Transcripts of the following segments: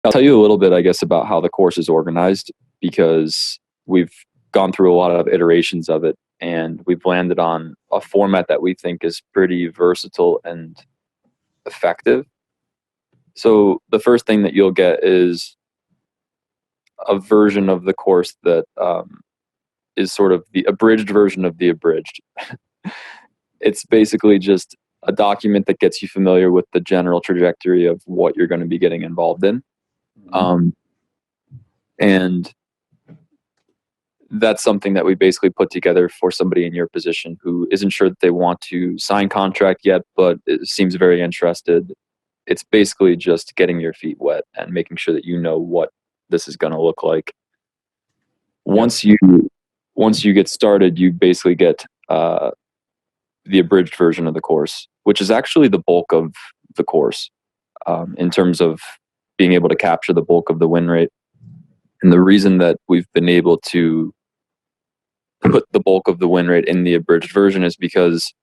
I'll tell you a little bit, I guess, about how the course is organized because we've gone through a lot of iterations of it and we've landed on a format that we think is pretty versatile and effective. So the first thing that you'll get is a version of the course that is sort of the abridged version of the abridged. It's basically just a document that gets you familiar with the general trajectory of what you're going to be getting involved in. Um, and that's something that we basically put together for somebody in your position who isn't sure that they want to sign contract yet, but it seems very interested. It's basically just getting your feet wet and making sure that you know what this is going to look like. Once you get started, you basically get the abridged version of the course, which is actually the bulk of the course in terms of being able to capture the bulk of the win rate. And the reason that we've been able to put the bulk of the win rate in the abridged version is because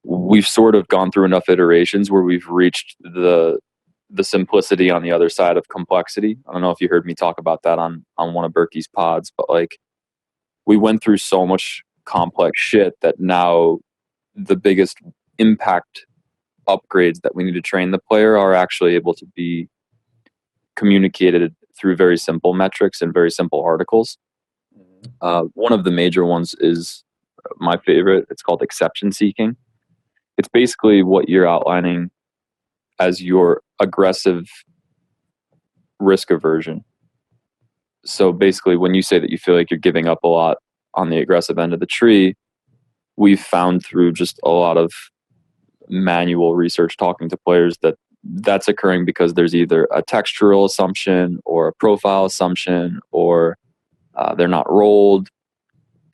we've sort of gone through enough iterations where we've reached the simplicity on the other side of complexity. I don't know if you heard me talk about that on one of Berkey's pods, but like we went through so much complex shit that now the biggest impact upgrades that we need to train the player are actually able to be communicated through very simple metrics and very simple articles. One of the major ones is my favorite. It's called exception seeking. It's basically what you're outlining as your aggressive risk aversion. So basically, when you say that you feel like you're giving up a lot on the aggressive end of the tree, we've found through just a lot of manual research talking to players that that's occurring because there's either a textural assumption or a profile assumption or they're not rolled,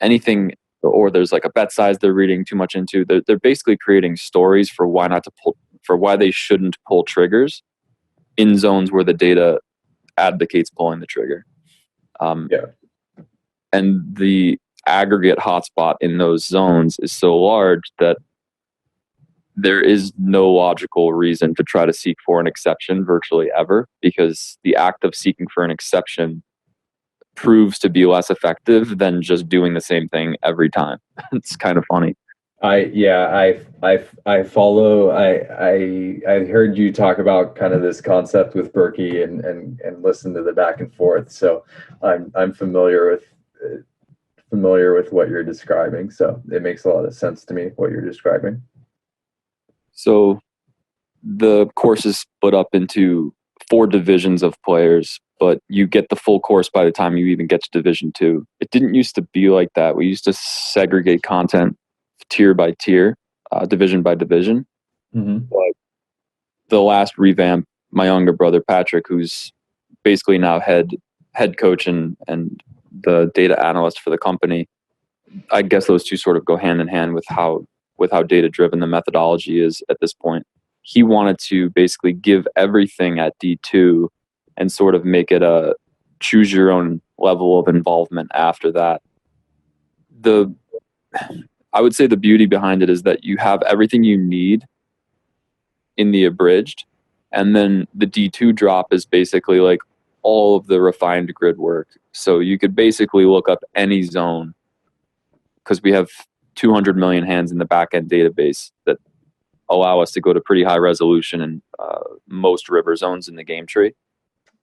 anything, or there's like a bet size they're reading too much into. They're basically creating stories for why they shouldn't pull triggers in zones where the data advocates pulling the trigger. And the aggregate hotspot in those zones is so large that there is no logical reason to try to seek for an exception virtually ever, because the act of seeking for an exception proves to be less effective than just doing the same thing every time. It's kind of funny. I follow. I heard you talk about kind of this concept with Berkey and listen to the back and forth. So I'm familiar with what you're describing. So it makes a lot of sense to me what you're describing. So the course is split up into 4 divisions of players, but you get the full course by the time you even get to Division 2. It didn't used to be like that. We used to segregate content tier by tier, division by division. But the last revamp, my younger brother Patrick, who's basically now head coach and the data analyst for the company, I guess those two sort of go hand in hand with how data driven the methodology is at this point. He wanted to basically give everything at D2 and sort of make it a choose your own level of involvement after that. I would say the beauty behind it is that you have everything you need in the abridged, and then the D2 drop is basically like all of the refined grid work. So you could basically look up any zone because we have 200 million hands in the back-end database that allow us to go to pretty high resolution in most river zones in the game tree.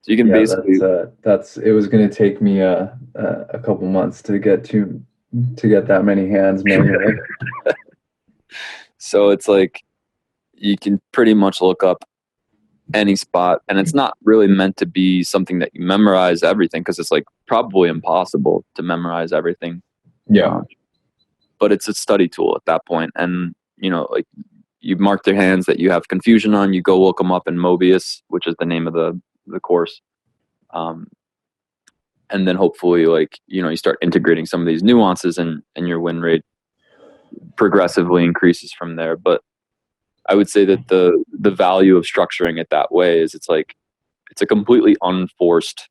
So you can basically... it was going to take me a couple months to get that many hands manually. So it's like you can pretty much look up any spot, and it's not really meant to be something that you memorize everything, because it's like probably impossible to memorize everything. But it's a study tool at that point. And like you mark their hands that you have confusion on, you go look them up in Mobius, which is the name of the course, and then hopefully you start integrating some of these nuances, and your win rate progressively increases from there. But I would say that the value of structuring it that way is it's a completely unforced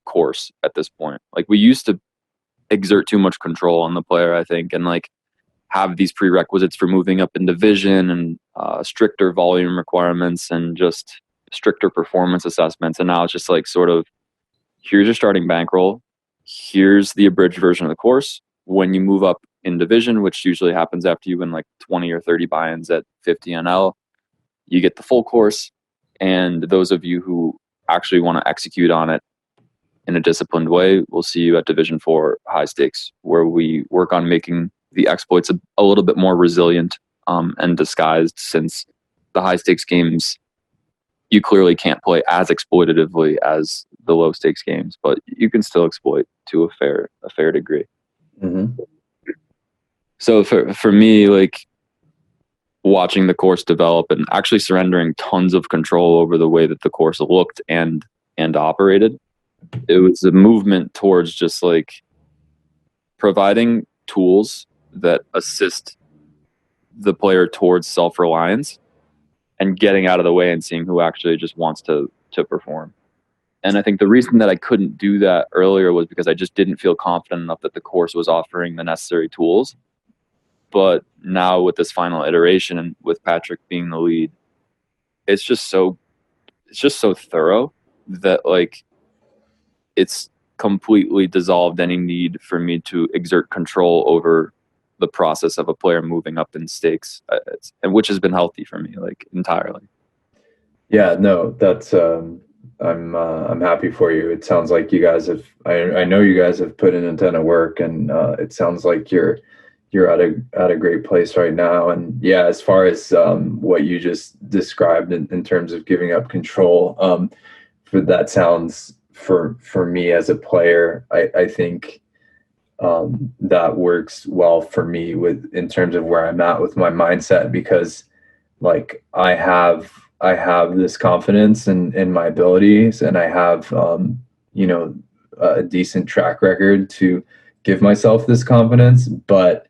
course at this point. Like we used to exert too much control on the player, I think, and have these prerequisites for moving up in division and stricter volume requirements and just stricter performance assessments. And now it's just like sort of, here's your starting bankroll. Here's the abridged version of the course. When you move up in division, which usually happens after you win like 20 or 30 buy-ins at 50 NL, you get the full course. And those of you who actually want to execute on it in a disciplined way, we'll see you at Division 4 high stakes, where we work on making the exploits a little bit more resilient and disguised, since the high stakes games, you clearly can't play as exploitatively as the low stakes games, but you can still exploit to a fair degree. Mm-hmm. So for me, like, watching the course develop and actually surrendering tons of control over the way that the course looked and operated, it was a movement towards just like providing tools that assist the player towards self-reliance and getting out of the way and seeing who actually just wants to perform. And I think the reason that I couldn't do that earlier was because I just didn't feel confident enough that the course was offering the necessary tools. But now with this final iteration and with Patrick being the lead, it's just so thorough that like it's completely dissolved any need for me to exert control over the process of a player moving up in stakes, and which has been healthy for me, like, entirely. Yeah, no, that's I'm happy for you. It sounds like you guys have I know you guys have put in a ton of work, and it sounds like you're at a great place right now. And yeah, as far as what you just described in terms of giving up control, for that sounds for me as a player, I think that works well for me with in terms of where I'm at with my mindset, because like I have this confidence in my abilities, and I have you know, a decent track record to give myself this confidence. But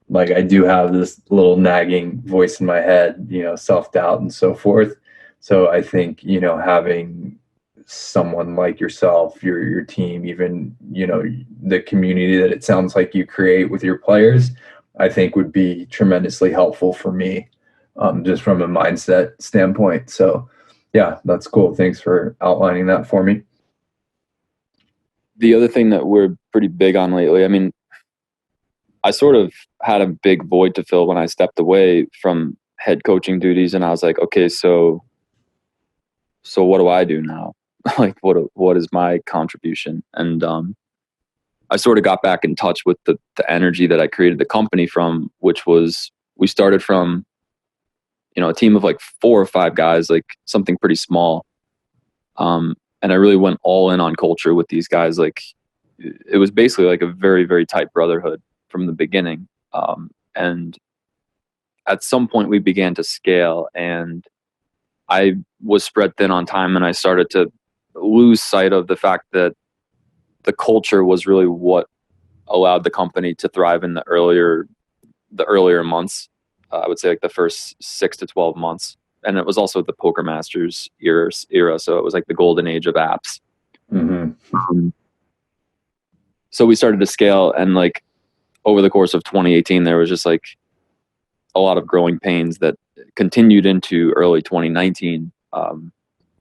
like I do have this little nagging voice in my head, you know, self-doubt and so forth. So I think, you know, having someone like yourself, your team, even, you know, the community that it sounds like you create with your players, I think would be tremendously helpful for me, just from a mindset standpoint. So yeah, that's cool. Thanks for outlining that for me. The other thing that we're pretty big on lately, I mean, I sort of had a big void to fill when I stepped away from head coaching duties, and I was like, okay, so what do I do now? Like, what is my contribution? And I sort of got back in touch with the energy that I created the company from, which was, we started from, you know, a team of like 4 or 5 guys, like something pretty small. And I really went all in on culture with these guys. Like, it was basically like a very, very tight brotherhood from the beginning. And at some point we began to scale, and I was spread thin on time, and I started to lose sight of the fact that the culture was really what allowed the company to thrive in the earlier months. I would say like the first 6 to 12 months. And it was also the Poker Masters era. So it was like the golden age of apps. Mm-hmm. So we started to scale, and like over the course of 2018, there was just like a lot of growing pains that continued into early 2019,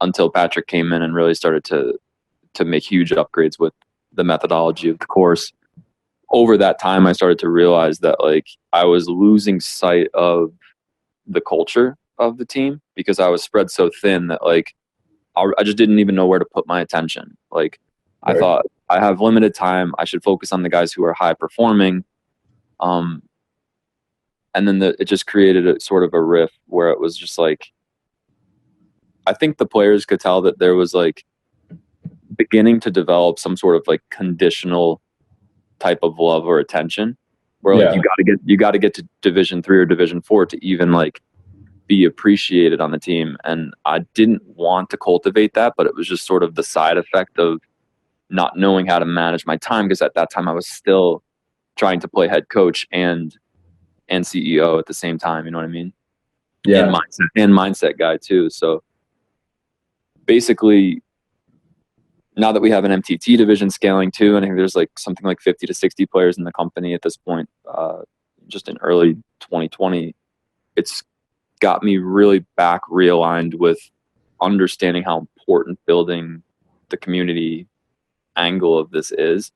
until Patrick came in and really started to make huge upgrades with the methodology of the course. Over that time, I started to realize that like I was losing sight of the culture of the team because I was spread so thin that like I just didn't even know where to put my attention. Like, Right. I thought, I have limited time, I should focus on the guys who are high performing. And then it just created a sort of a riff where it was just like, I think the players could tell that there was like beginning to develop some sort of like conditional type of love or attention, where like Yeah. you got to get to Division 3 or Division 4 to even like be appreciated on the team. And I didn't want to cultivate that, but it was just sort of the side effect of not knowing how to manage my time, because at that time I was still trying to play head coach and CEO at the same time, you know what I mean? Yeah. And mindset guy too. So basically, now that we have an MTT division scaling too, and I think there's like something like 50 to 60 players in the company at this point, just in early 2020, it's got me really back realigned with understanding how important building the community angle of this is,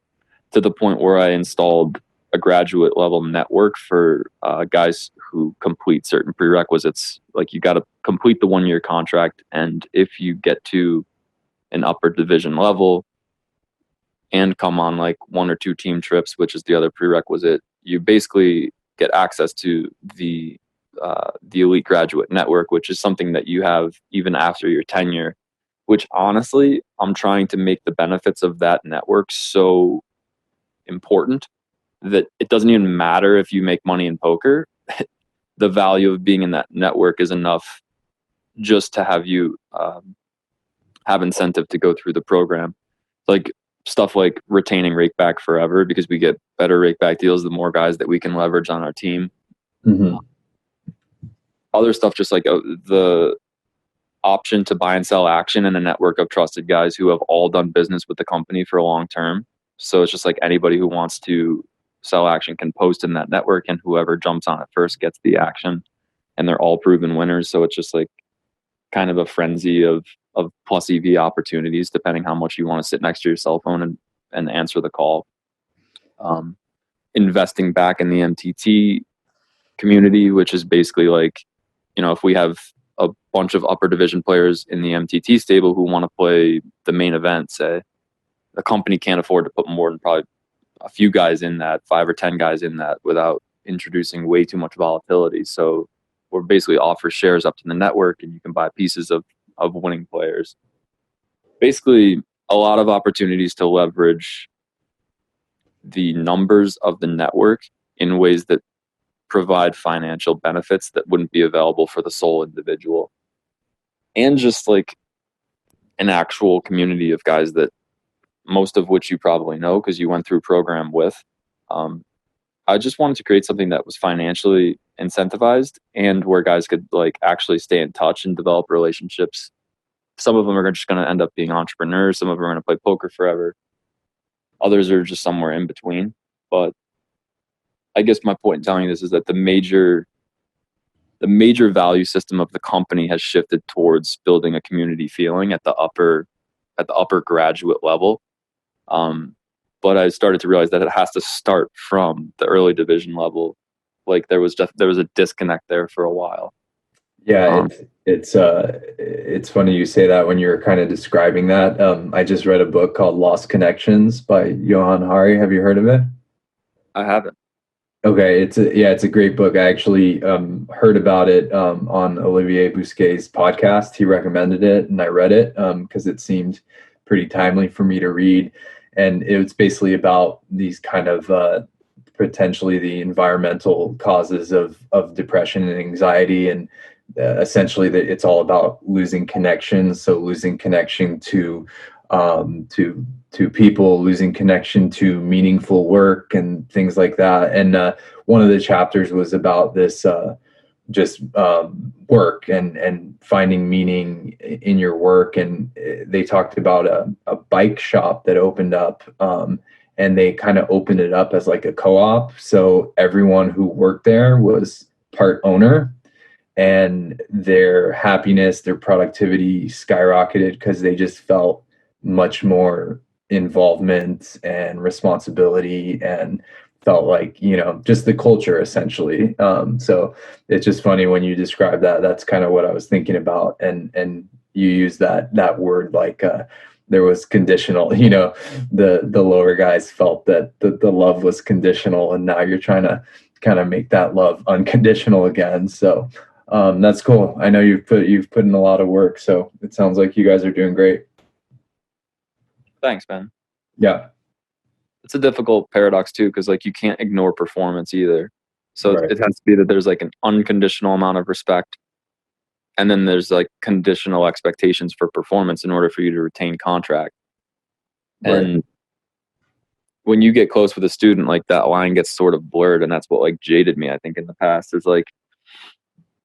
to the point where I installed a graduate level network for guys who complete certain prerequisites. Like, you got to complete the 1 year contract, and if you get to an upper division level and come on like 1 or 2 team trips, which is the other prerequisite, you basically get access to the elite graduate network, which is something that you have even after your tenure. Which, honestly, I'm trying to make the benefits of that network so important that it doesn't even matter if you make money in poker. The value of being in that network is enough just to have you have incentive to go through the program. Like, stuff like retaining rakeback forever, because we get better rakeback deals the more guys that we can leverage on our team. Mm-hmm. Other stuff, just like the option to buy and sell action in a network of trusted guys who have all done business with the company for a long term. So it's just like anybody who wants to sell action can post in that network, and whoever jumps on it first gets the action, and they're all proven winners. So it's just like kind of a frenzy of plus EV opportunities, depending how much you want to sit next to your cell phone and answer the call. Investing back in the MTT community, which is basically like, if we have a bunch of upper division players in the MTT stable who want to play the main event, say, the company can't afford to put more than probably a few guys in that, 5 or 10 guys in that, without introducing way too much volatility. So we're basically offer shares up to the network, and you can buy pieces of winning players. Basically, a lot of opportunities to leverage the numbers of the network in ways that provide financial benefits that wouldn't be available for the sole individual. And just like an actual community of guys that most of which you probably know because you went through program with. I just wanted to create something that was financially incentivized and where guys could like actually stay in touch and develop relationships. Some of them are just going to end up being entrepreneurs. Some of them are going to play poker forever. Others are just somewhere in between. But I guess my point in telling you this is that the major value system of the company has shifted towards building a community feeling at the upper graduate level. But I started to realize that it has to start from the early division level. Like there was a disconnect there for a while. Yeah, it's funny you say that when you were kind of describing that. I just read a book called Lost Connections by Johan Hari. Have you heard of it? I haven't. Okay, it's a great book. I actually heard about it on Olivier Bousquet's podcast. He recommended it, and I read it because it seemed pretty timely for me to read. And it was basically about these kind of potentially the environmental causes of depression and anxiety, and essentially that it's all about losing connection. So losing connection to people, losing connection to meaningful work and things like that. And one of the chapters was about this just work and finding meaning in your work. And they talked about a bike shop that opened up, and they kind of opened it up as like a co-op. So everyone who worked there was part owner, and their happiness, their productivity skyrocketed because they just felt much more involvement and responsibility and felt like, just the culture essentially. So it's just funny when you describe that. That's kind of what I was thinking about. And you use that word like there was conditional, the lower guys felt that the love was conditional, and now you're trying to kind of make that love unconditional again. So that's cool. I know you've put in a lot of work, so it sounds like you guys are doing great. Thanks, man. Yeah. It's a difficult paradox too, because like you can't ignore performance either. So Right. it has to be that there's like an unconditional amount of respect, and then there's like conditional expectations for performance in order for you to retain contract. Right. And when you get close with a student, like that line gets sort of blurred, and that's what like jaded me, I think, in the past. Is like,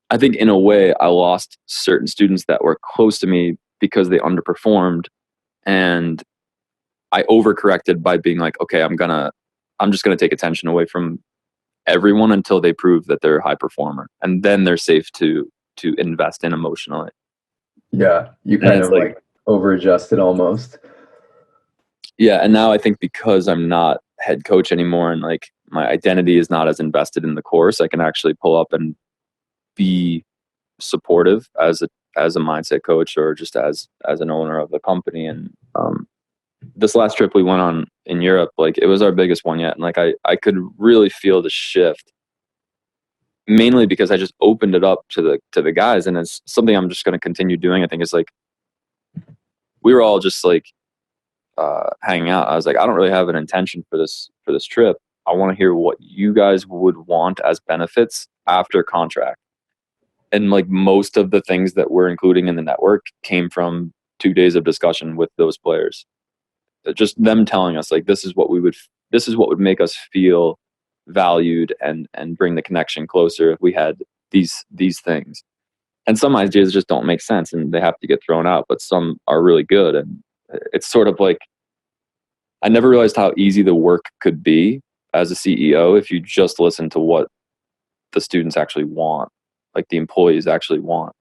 I think in a way I lost certain students that were close to me because they underperformed, and I overcorrected by being like, okay, I'm just gonna take attention away from everyone until they prove that they're a high performer, and then they're safe to invest in emotionally. Yeah, you And kind it's of like, like over adjusted almost. yeah, and now I think because I'm not head coach anymore and like my identity is not as invested in the course, I can actually pull up and be supportive as a mindset coach or just as an owner of the company. And this last trip we went on in Europe, like it was our biggest one yet, and like I could really feel the shift, mainly because I just opened it up to the guys, and it's something I'm just going to continue doing. I think it's like we were all just like hanging out. I was like, I don't really have an intention for this trip. I want to hear what you guys would want as benefits after contract. And like most of the things that we're including in the network came from 2 days of discussion with those players. Just them telling us like this is what would make us feel valued and bring the connection closer if we had these things. And some ideas just don't make sense and they have to get thrown out, but some are really good. And it's sort of like I never realized how easy the work could be as a CEO if you just listen to what the students actually want, like the employees actually want.